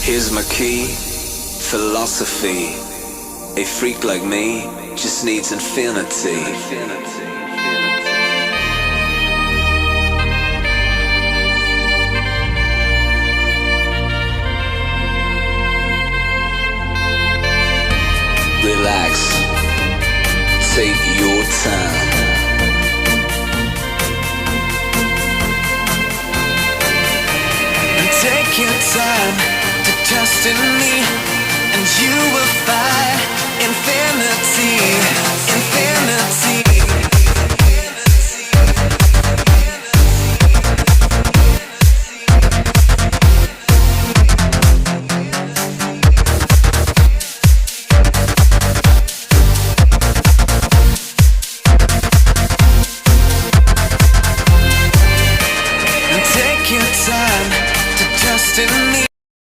Here's my key, philosophy. A freak like me just needs infinity. Relax, take your time. Take your time to trust in me, and you will find infinity.